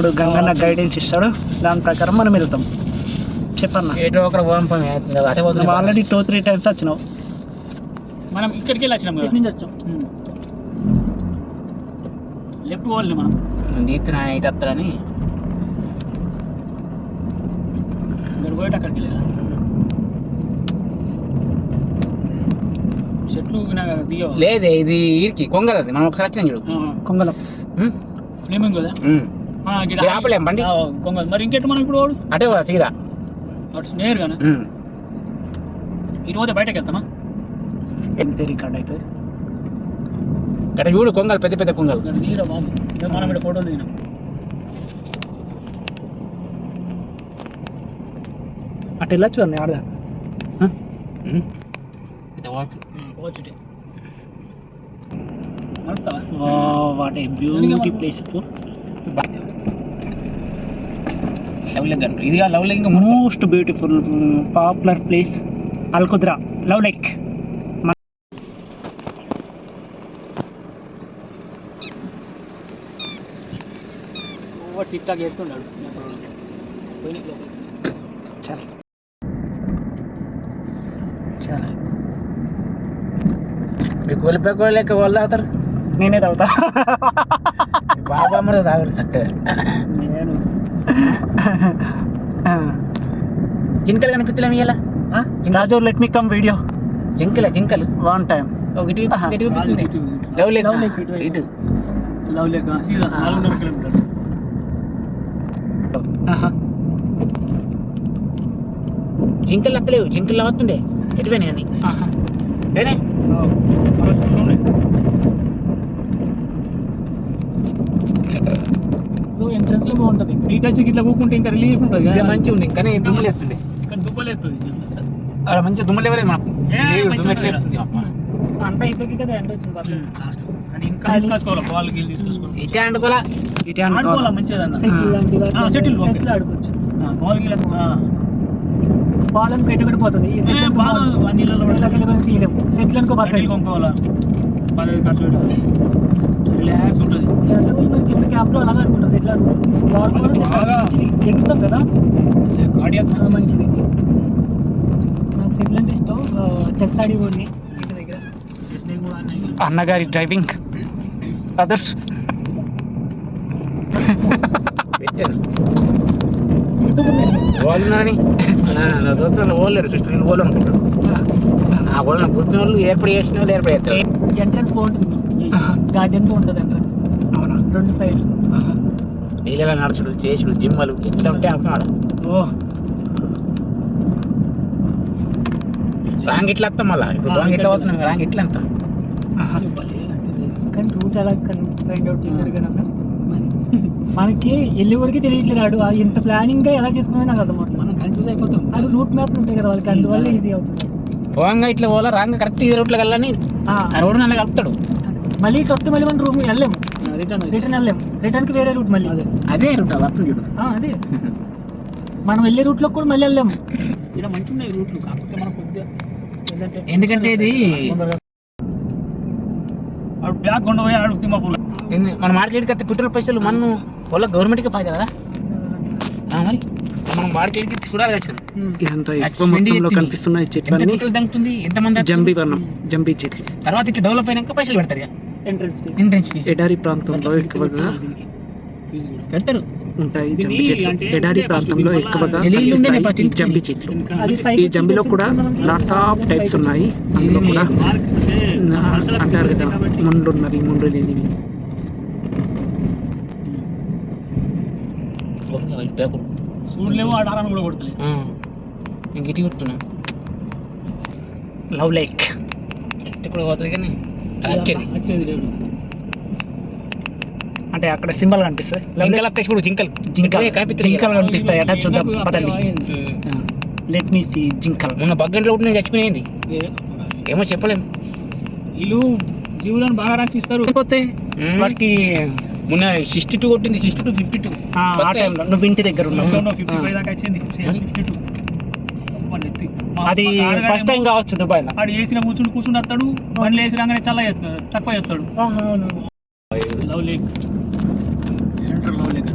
ఇప్పుడు గంగన్న గైడెన్స్ ఇస్తాడు, దాని ప్రకారం మనం వెళ్తాం. చెప్పన్నా ఆల్రెడీ 2-3 టైమ్స్ వచ్చినావు. మనం ఇక్కడికి వెళ్ళి వచ్చినాం, ఇక్కడి నుంచి వచ్చాం. లెఫ్ట్ పోవాలి మనం ఇటు వస్తారని ఇక్కడ పోయేట అక్కడికి వెళ్ళా. చెట్లు లేదే, ఇది ఈడికి కొంగల్, అది మనం ఒకసారి వచ్చినాం చూడు. కొంగలం ఫ్లేమింగ్ కదా ఆపలేం బండి కొంగల్. మరి ఇంకెట్టు మనం ఇప్పుడు వాడు అటే సీదా అటు నేరుగానే ఇటు పోతే బయటకు వెళ్తామా? ఎంత రికార్డ్ అవుతుంది ఇక్కడ చూడు కొంగల్, పెద్ద పెద్ద కొంగల్. నీరా బాబు, మనం ఇక్కడ ఫోటోలు దిగినాం. అటు వెళ్ళొచ్చు అండి ఆడదా వాట్ ఏ బ్యూటీ ప్లేస్. ఇది love lake most beautiful popular place Al Qudra love lake. TikTok చేస్తున్నాడు. చాలా మీకు వెళ్ళిపోలేక వాళ్ళు తాగుతారు, నేనే తాగుతా. బాబా మరి తాగరు చక్కగా. నేను జింకలు కనిపిస్తలేము ఇలా రాజు, లెట్ మీ కమ్ వీడియో. జింకలు వన్ టైం ఒకటి లవ్ లేక 4.5 కిలోమీటర్లు. జింకలు అక్కలేవు, జింకలు వస్తుండే ఎటువైనా కానీ ఎంట్రన్స్ లో బాగుంటుంది. ఫ్రీ టచ్ ఇట్లా కూకుంటే ఇంకా రిలీఫ్ ఉంటుంది, మంచిగా ఉంది. కానీ దుమ్ములు ఎత్తుంది, అక్కడ మంచిగా దుమ్ములు ఎవరే మాకు అంతా అయిపోయి కదా ఎండ వచ్చింది. ఇంకా తీసుకోవాలి, బాల్ గీళ్ళు తీసుకోవాలి. ఇటే ఆడుకోవాలా మంచిగా సెటిల్ ఆడుకోవచ్చు. బాల్ గీళ్ళ బాల్ అనుకో ఎటు పడిపోతుంది, సెటిల్ అనుకో కొనుక్కోవాలా, రిలాక్స్ ఉంటుంది. కింద క్యాంప్ లో అలాగే అనుకుంటాం. సెటిల్ ఎగుతాం కదా, మంచిది. నాకు సెటిల్ అంటే ఇష్టం. చెస్ ఆడి కూడా ఇంటి దగ్గర అన్నగారి డ్రైవింగ్ అదర్స్ వాళ్ళని నా దోస్తులు ఓలేరు, చూస్తే ఓలు అనుకుంటారు. ఆ వాళ్ళని గుర్తిన వాళ్ళు ఏర్పడి చేసిన వాళ్ళు ఏర్పడి చేస్తారు. ఎంట్రన్స్ బాగుంటుంది, గార్డెన్తో ఉంటుంది ఎంట్రన్స్. అవునా, 2 సైడ్లు నీళ్ళ నడుచుడు చేసుడు జిమ్మలు ఎట్లా ఉంటే అక్కడ రాంగ్ ఇట్లా వస్తాం. మళ్ళీ ఇప్పుడు రాంగ్ ఇట్లా పోతున్నాం, రాంగ్ ఇట్లా వస్తాం. కానీ రూట్ అలా ఫైండ్ అవుట్ చేశారు కదా మనకి వెళ్ళి వరకు తెలియట్లేదు. ఇంత ప్లానింగ్ గా ఎలా చేసుకున్నా నాకు అర్థం అవుతుంది. మనం కన్ఫ్యూజ్ అయిపోతాం. అది రూట్ మ్యాప్ ఉంటాయి కదా వాళ్ళకి, అందువల్ల ఈజీ అవుతుంది. పోంగా ఇట్లా పోలా, రాంగ్ కరెక్ట్ ఈ రూట్లో వెళ్ళని ఆ రోడ్ నన్ను కలుపుతాడు. మళ్ళీ ఇట్లా వస్తే మళ్ళీ మనం రూమ్ వెళ్ళలేము, రిటర్న్ వెళ్ళలేము. రిటర్న్ కి వేరే రూట్, మళ్ళీ అదే రూట్ వస్తుంది చూడు. అదే మనం వెళ్ళే రూట్ లో కూడా మళ్ళీ వెళ్ళలేము. ఇలా మంచిగా ఉన్నాయి రూట్లు, కాకపోతే మనం కొద్దిగా ఎందుకంటే ఇది బ్యాగ్ కొండపోయి ఆడు తిమ్మపూల మనం మార్కెట్కి వస్తే పెట్రోల్ పైసలు మనం వాళ్ళ గవర్నమెంట్కి ఫాయిదా కదా. మరి మనం మార్కెట్కి చూడాలి కదా. ఇదంతా ఎక్కువ మొత్తంలో కనిపిస్తున్నాయి చెట్లన్నీ. దంగుతుంది ఎంతమంది జంబీ చెట్లు. తర్వాత ఇట్లా డెవలప్ అయినాక పైసలు పెడతారు. ఎంట్రెన్స్ ఫీజు ఎడారి ప్రాంతంలో ఎక్కువగా పెడతారు ఉంటాయి జంబీ చెట్లు. ఎడారి ప్రాంతంలో ఎక్కువగా జంబీ చెట్లు. ఈ జంబీలో కూడా లాట్ ఆఫ్ టైప్స్ ఉన్నాయి. అందులో కూడా అంటారు కదా ముండ్లు ఉన్నవి, ముండ్లు లేనివి. చూడలేము, ఆడాలని కూడా కొడతలే. ఇంక ఇటు కొడుతున్నా లవ్ లేక్ కూడా పోతుంది. కానీ వచ్చేది లేదు అంటే అక్కడ సింబల్ కనిపిస్తుంది. జింకలు కనిపిస్తాయి అట, చూద్దాం పదండి. లెట్ మీ సీ జింకలు. మొన్న బగ్గంట్లో కూడా నేను చచ్చిపోయింది, ఏమో చెప్పలేము. వీళ్ళు జీవులను బాగా రక్షిస్తారు. వాటికి మొన్న 62 కొట్టింది, 62, 52. ఆ టైంలో నువ్వు ఇంటి దగ్గర ఉన్నావు. 55 దాకా వచ్చింది. 52 అది ఫస్ట్ టైం కావచ్చు దుబాయ్ లో. వాడు వేసిన కూర్చుండి వస్తాడు, బండ్లు వేసి రాగానే చల్ల తక్కువ చేస్తాడు. Love lake, love lake.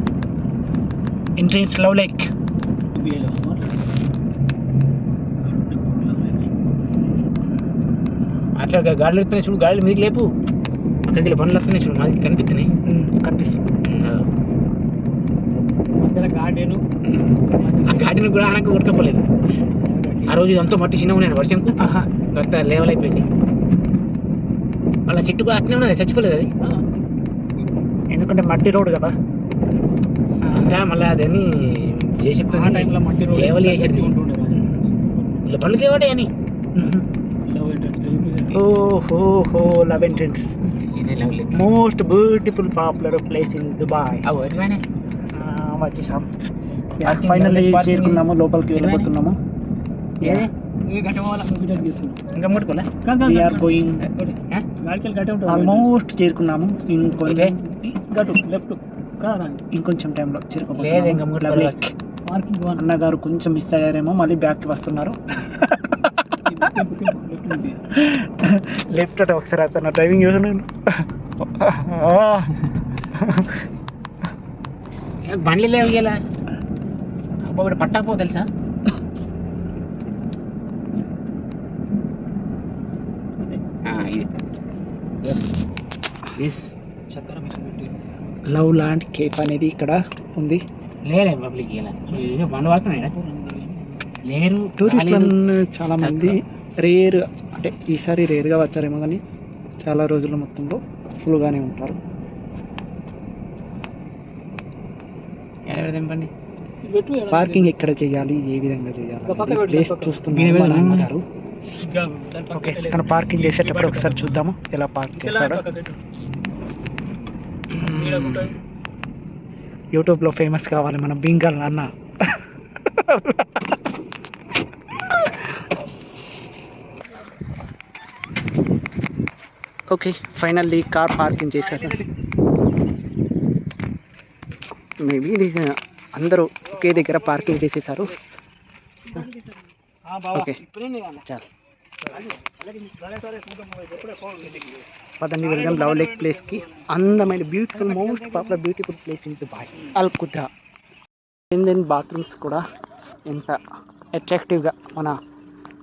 Entrance love lake. అట్లా గాడులు వస్తున్నాయి చూడు, గాడులు మీకు లేపు, అక్కడికి బండ్లు వస్తున్నాయి చూడు, మాకు కనిపిస్తున్నాయి. కనిపిస్తుంది గార్డెన్. ఆ గార్డెన్ కూడా ఆనకు ఉడకపోలేదు. ఆ రోజు ఇదంతా మట్టి చిన్న ఉన్నాను వర్షంకు, అంత లేవల్ అయిపోయింది. వాళ్ళ చెట్టు కూడా అట్నే ఉన్నది, చచ్చిపోలేదు అది, ఎందుకంటే మట్టి రోడ్ కదా. అంతా మళ్ళీ అదని చేసి లేవల్ చేసేది ఇలా బండ్లు తేవాడే అని. ఓహో love entrance, most beautiful popular place in Dubai. వచ్చేసాం, ఫైనల్లీ చేరుకున్నాము, లోపలికి వెళ్ళిపోతున్నాము. ఆల్మోస్ట్ చేరుకున్నాము, ఇంకొంచెం టైంలో చేరుకోవాలి. అన్నగారు కొంచెం మిస్ అయ్యారేమో, మళ్ళీ బ్యాక్కి వస్తున్నారు. లెఫ్ట్ అంటే ఒకసారి అతను డ్రైవింగ్ చేస్తున్నాను. బండ్లు లేవు ఇలా పట్టకపో తెలుసా. లవ్ ల్యాండ్ కేఫ్ అనేది ఇక్కడ ఉంది. లేరే పబ్లిక్ ఇలా బండ్లు పడుతున్నాయి లేరు. టూరిస్టులు చాలా మంది రేర్, అంటే ఈసారి రేర్గా వచ్చారేమో, కానీ చాలా రోజుల మొత్తంలో ఫుల్గానే ఉంటారు. పార్కింగ్ ఎక్కడ చేయాలి, ఏ విధంగా చేయాలి ప్లేస్ చూస్తున్నారు. ఓకే, తను పార్కింగ్ చేసేటప్పుడు ఒకసారి చూద్దాము ఎలా పార్క్ చేస్తాడో. యూట్యూబ్లో ఫేమస్ కావాలి మన బింగల్ అన్న. ఓకే, ఫైనల్లీ కార్ పార్కింగ్ చేశారు. మేబీ ఇది అందరూ ఒకే దగ్గర పార్కింగ్ చేసేసారు. ఓకే చాలు, పదండి వెళ్దాం లవ్ లేక్ ప్లేస్కి. అందమైన beautiful, most popular beautiful place in Dubai, Al Qudra. Indian bathrooms కూడా ఎంత అట్రాక్టివ్గా మన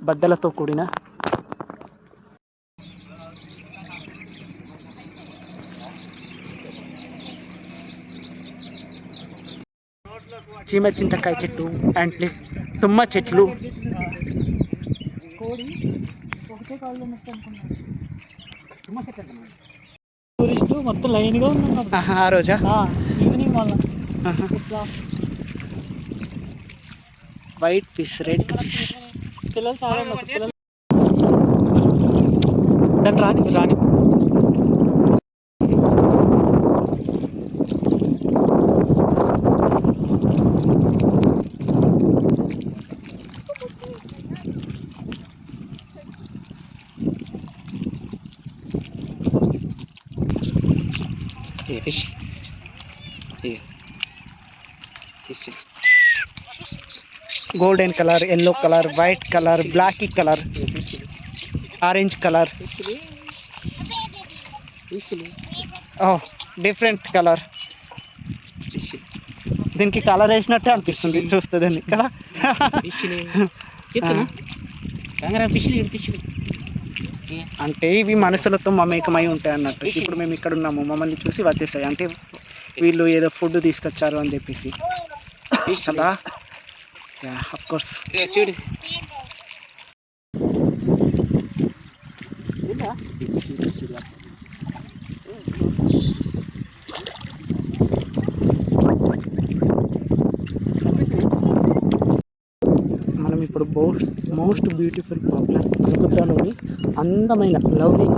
బద్దలతో కూడిన చీమ చింతకాయ చెట్టు అండ్ ప్లస్ తుమ్మ చెట్లు. టూరిస్టులు మొత్తం లైన్గా ఉన్నారు ఆ రోజా. ఈవినింగ్ వాళ్ళ వైట్ ఫిష్, రెడ్ ఫిష్, పిల్లలు చాలా పిల్లలు దాన్ని రాని. golden color, yellow color, white color, blacky color, orange color. Oh, different color. దీనికి కలర్ వేసినట్టే అనిపిస్తుంది చూస్తే దాన్ని కదా. అంటే ఇవి మనుషులతో మమేకమై ఉంటాయి అన్నట్టు. ఇప్పుడు మేము ఇక్కడ ఉన్నాము, మమ్మల్ని చూసి వచ్చేసాయి, అంటే వీళ్ళు ఏదో ఫుడ్ తీసుకొచ్చారు అని చెప్పేసి కదా. Of course. చూడు మనం ఇప్పుడు మోస్ట్ బ్యూటిఫుల్ పాపులర్ అల్కుద్రాలోని అందమైన లవ్ లేక్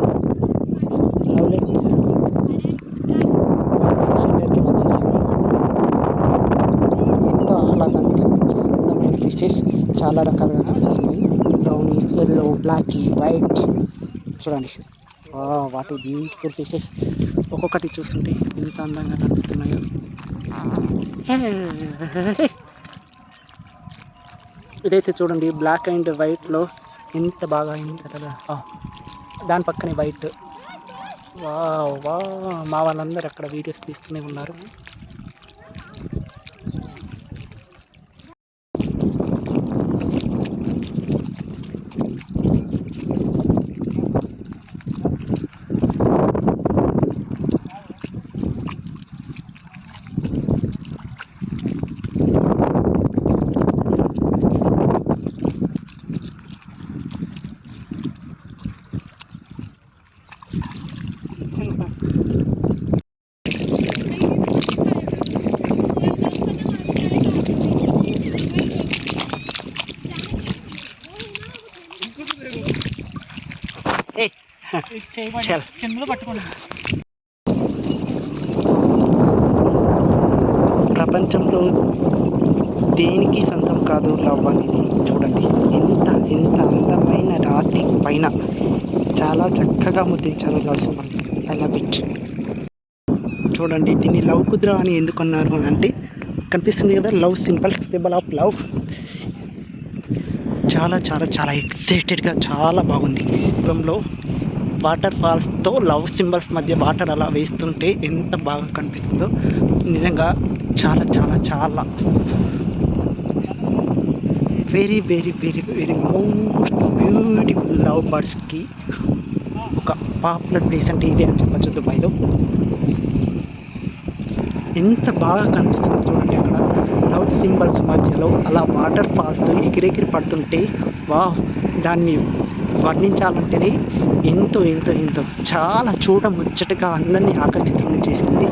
సెంటర్కి వచ్చేసాము. ఎంతో ఆహ్లాదాన్ని కనిపించే అందమైన ఫిషెస్ చాలా రకాలుగా కనిపిస్తున్నాయి. Brownies, yellow, black, white. చూడండి, వాట్ బ్యూటిఫుల్ ఫిషెస్. ఒక్కొక్కటి చూస్తుంటే ఎంత అందంగా కనిపిస్తున్నాయో. ఇదైతే చూడండి, బ్లాక్ అండ్ వైట్లో ఎంత బాగా అయింది కదా. దాని పక్కనే వైట్. మా వాళ్ళందరూ అక్కడ వీడియోస్ తీస్తూనే ఉన్నారు. ప్రపంచంలో దేనికి సొంతం కాదు లవ్ అనేది. చూడండి ఎంత ఎంత అందమైన రాతి పైన చాలా చక్కగా ముద్రించారు love symbol. I love it. చూడండి దీన్ని లవ్ కుద్ర అని ఎందుకు అన్నారు అని అంటే కనిపిస్తుంది కదా లవ్ సింబల్ ఆఫ్ లవ్. చాలా చాలా చాలా ఎక్సైటెడ్గా చాలా బాగుంది. దూరంలో వాటర్ ఫాల్స్తో లవ్ సింబల్స్ మధ్య వాటర్ అలా వేస్తుంటే ఎంత బాగా కనిపిస్తుందో నిజంగా చాలా చాలా చాలా very very very very most beautiful love బర్డ్స్కి ఒక పాపులర్ ప్లేస్ అంటే ఇదే అని చెప్పచ్చు దుబాయ్లో. ఎంత బాగా కనిపిస్తుంది చూడండి అక్కడ లవ్ సింబల్స్ మధ్యలో అలా వాటర్ ఫాల్స్ ఎగిరెగిరి పడుతుంటే వావ్, దాన్ని వర్ణించాలంటేనే ఎంతో ఎంతో ఎంతో చాలా ముచ్చటగా అందరినీ ఆకర్షితులను చేసింది.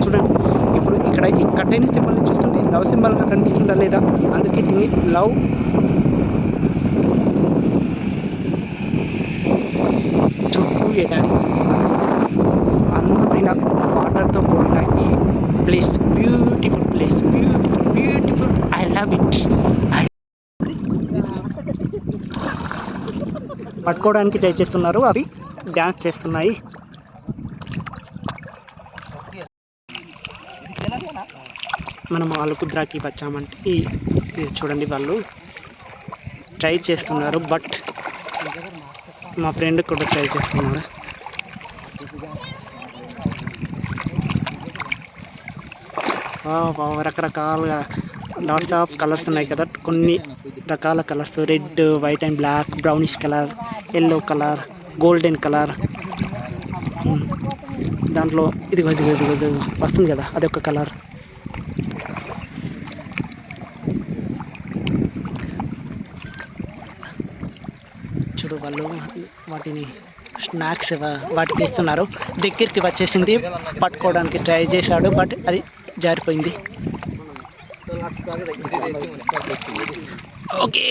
చూడండి ఇప్పుడు ఇక్కడ ఈ కట్టైన సింబల్ చూస్తుంటే లవ్ సింబల్గా కనిపిస్తుందా లేదా, అందుకే దీన్ని లవ్ చుట్టూ ఎడారి అందమైన వాటర్తో కూడిన ఈ place beautiful place, beautiful beautiful. I love it. పట్టుకోవడానికి ట్రై చేస్తున్నారు, అవి డ్యాన్స్ చేస్తున్నాయి. మనం ఆలుకుద్రాకి వచ్చామంటే చూడండి వాళ్ళు ట్రై చేస్తున్నారు, బట్ మా ఫ్రెండ్ కూడా ట్రై చేస్తున్నారు. రకరకాలుగా లాట్స్ ఆఫ్ కలర్స్ ఉన్నాయి కదా, కొన్ని రకాల colours red, white and black, brownish colour, yellow colour, golden colour. దాంట్లో ఇది వస్తుంది కదా అదొక కలర్. చూడు వాళ్ళు వాటిని స్నాక్స్ వాటికి ఇస్తున్నారు. దగ్గరికి వచ్చేసింది, పట్టుకోవడానికి ట్రై చేశాడు, బట్ అది జారిపోయింది. ఓకే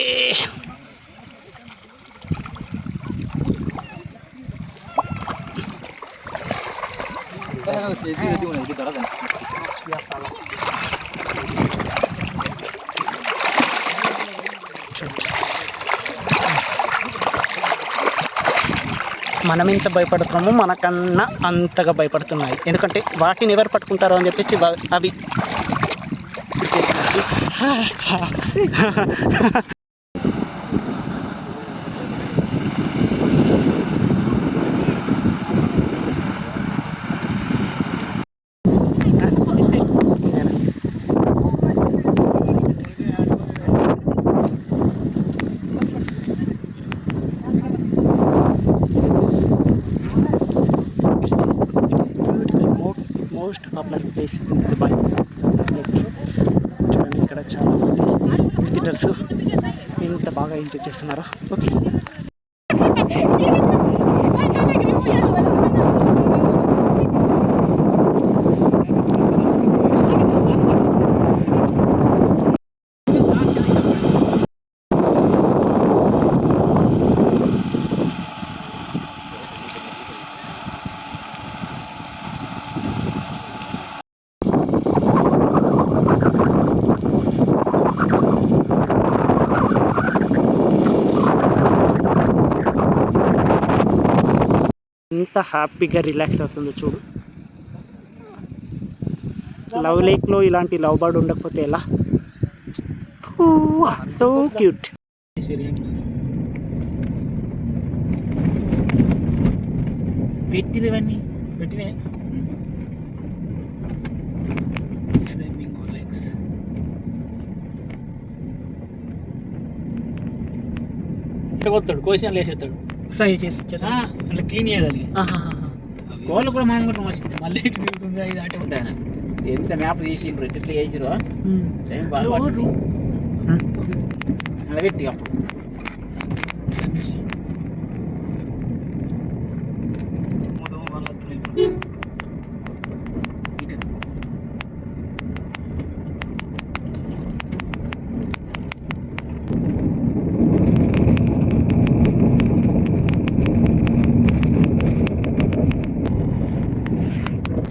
మనం ఎంత భయపడుతున్నామో మనకన్నా అంతగా భయపడుతున్నాయి. ఎందుకంటే వాటిని ఎవరు పట్టుకుంటారో అని చెప్పేసి అవి మోస్ట్ పాపులర్ ప్లేస్ దుబాయ్. చూడండి ఇక్కడ చాలా మంది విజిటర్స్ ఎంత బాగా ఎంజాయ్ చేస్తున్నారో. ఓకే ఎంత హ్యాపీగా రిలాక్స్ అవుతుందో చూడు. లవ్ లేక్లో ఇలాంటి లవ్ బర్డ్ ఉండకపోతే ఎలా? So cute. పెట్టినవన్నీ కొత్తాడు, కోసిన లేసేస్తాడు, ఫ్రై చేసి అట్లా క్లీన్ చేయాలి. కోళ్ళు కూడా మనం కూడా మళ్ళీ తిరుగుతుంది. ఇది అటే ఉంటాయి ఎంత మ్యాప్ చేసిండ్రు, ఎట్లా చేసిరు అలా పెట్టి అప్పుడు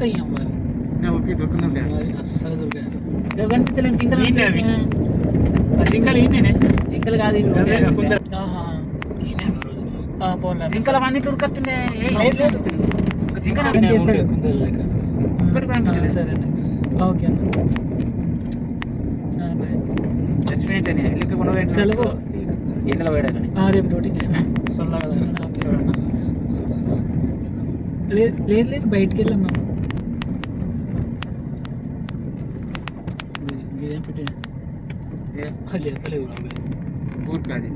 దొరుకుతాయి అమ్మ ఊరికి దొరుకుతుండే అస్సలు దొరికాయి కనిపించలేము జింకలు ఈయనే అవి. జింకలు ఈయనే జింకలు కాదు ఇవి పోన్లే జింకలు అవన్నీ ఉడకత్తుండే జింకలు చేస్తాడు ఒక్కటి కూడా అనిపించలేదు. సరే ఓకే అన్న బాయ్ చచ్చిపోయింటే ఇల్లుకి కూడా సెలవు ఎండలో వేయడానికి రేపు డ్యూటీకి సొల్లగా లేదు లేదు లేదు బయటికి వెళ్ళాం మేము ఇదేం పెట్టండి లేదు ఊరికి అది